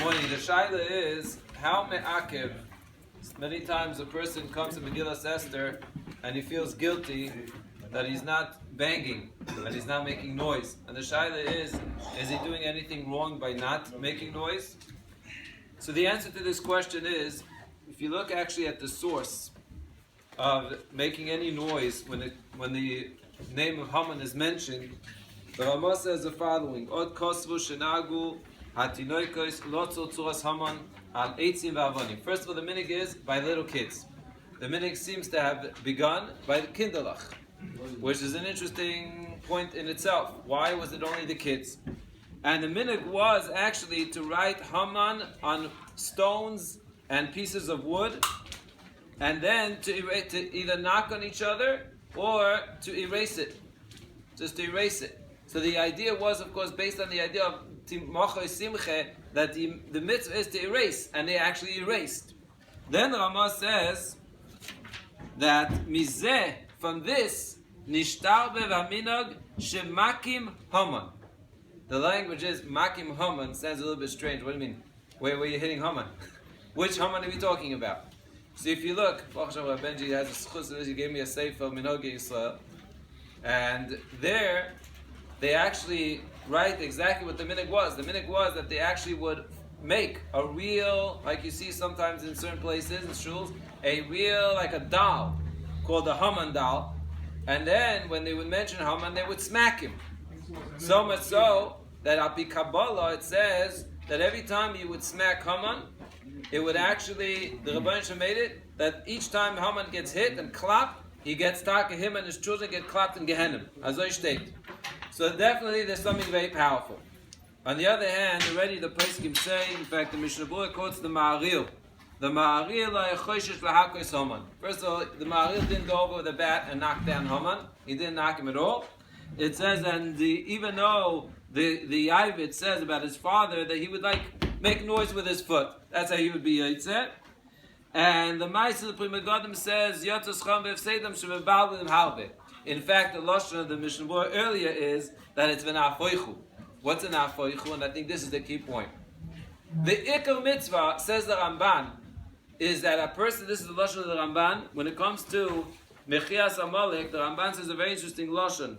Morning. The shaila is how me'akev. Many times a person comes to Megillas Esther and he feels guilty that he's not banging, that he's not making noise. And the shaila is he doing anything wrong by not making noise? So the answer to this question is, if you look actually at the source of making any noise when the name of Hamman is mentioned, the Ramah says the following: Od kosvu shenagu hatinoikos lotzo tzuras Hamman al eitzim v'avonim. First of all, the minig is by little kids. The minig seems to have begun by the kinderlach, which is an interesting point in itself. Why was it only the kids? And the minig was actually to write Hamman on stones and pieces of wood, and then to either knock on each other or to erase it, just to erase it. So the idea was, of course, based on the idea of Timachoi Simche, that the mitzvah is to erase, and they actually erased. Then Ramah says that mizeh, from this, nishtarbe v'aminog shemakim Hamman. The language is makim Hamman. Sounds a little bit strange. What do you mean? Where are you hitting Hamman? Which Hamman are we talking about? So if you look, Benji has a schus, he gave me a sefer Minhagei Yisrael, and there they actually write exactly what the minig was. The minig was that they actually would make a real, like you see sometimes in certain places, in shuls, a real, like a doll, called a Hamman doll, and then when they would mention Hamman, they would smack him. So much so that al pi Kabbalah it says that every time you would smack Hamman, it would actually, the Rabbi Daniel made it, that each time Hamman gets hit and clapped, he gets taka, him and his children get clapped in Gehenim. Azoy shteit. So definitely there's something very powerful. On the other hand, already the Pesachim say, in fact the Mishnah Berurah quotes the Ma'aril. The Ma'aril la yechoshesh lahakos Hamman. First of all, the Ma'aril didn't go over with a bat and knock down Hamman. He didn't knock him at all. It says, and even though the Yavit says about his father that he would make noise with his foot. That's how he would be Yitzet. And the Ma'aseh of the Pri Megadim says, Yotzos Cham v'Efseidam shebebal v'im halve. In fact, the Lashon of the Mishnah Berurah earlier is that it's v'na'afoichu. What's an afoichu? And I think this is the key point. The Ikar Mitzvah, says the Ramban, is that a person, this is the Lashon of the Ramban, when it comes to Mechias Amalek, the Ramban says a very interesting Lashon.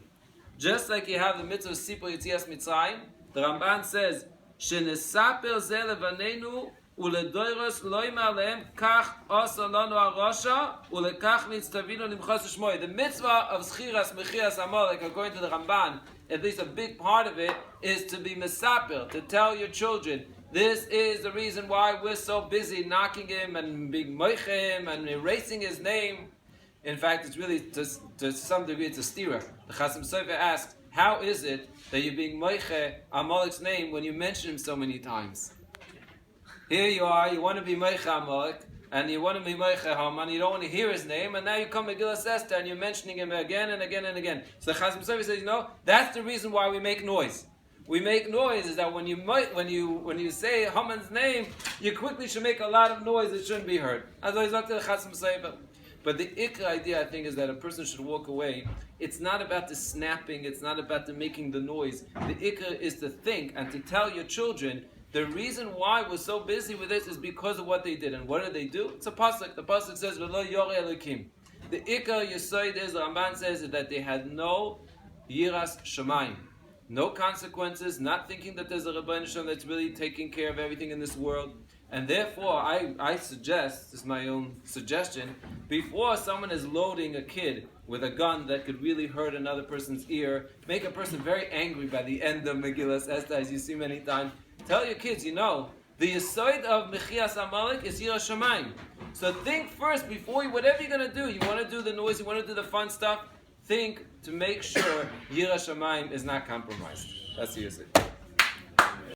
Just like you have the mitzvah of Sipur Yetzias Mitzrayim, the Ramban says, Shenesaper ze levanenu uledoiros loima alehem kach asa lanu harasha ulekach nitztavinu limchas shmoy. The mitzvah of Schiras Mechias Amalek, according to the Ramban, at least a big part of it, is to be mesaper, to tell your children, this is the reason why we're so busy knocking him and being moichem and erasing his name. In fact, it's really, to some degree, it's a stira. The Chasam Sofer asks, how is it that you're being moiche Amalek's name when you mention him so many times? Here you are, you want to be moiche Amalek, and you want to be moiche Hamman, you don't want to hear his name, and now you come to Megillas Esther and you're mentioning him again and again and again. So the Chasam Sofer says, that's the reason why we make noise. We make noise is that when you say Haman's name, you quickly should make a lot of noise that shouldn't be heard. As I talked to the Chasam Sofer. But the ikra idea, I think, is that a person should walk away. It's not about the snapping. It's not about the making the noise. The ikra is to think and to tell your children, the reason why we're so busy with this is because of what they did. And what did they do? It's a pasuk. The pasuk says, "V'lo yoreh Elokim." The ikra yisoid is, the Ramban says, is that they had no yiras shamayim. No consequences, not thinking that there's a Rabbi Shem that's really taking care of everything in this world. And therefore, I suggest, this is my own suggestion, before someone is loading a kid with a gun that could really hurt another person's ear, make a person very angry by the end of Megillas Esther, as you see many times, tell your kids, the Yesod of Mechias Amalek is Yira Shamayim. So think first, before whatever you're going to do, you want to do the noise, you want to do the fun stuff, think to make sure Yira Shamayim is not compromised. That's the Yesod.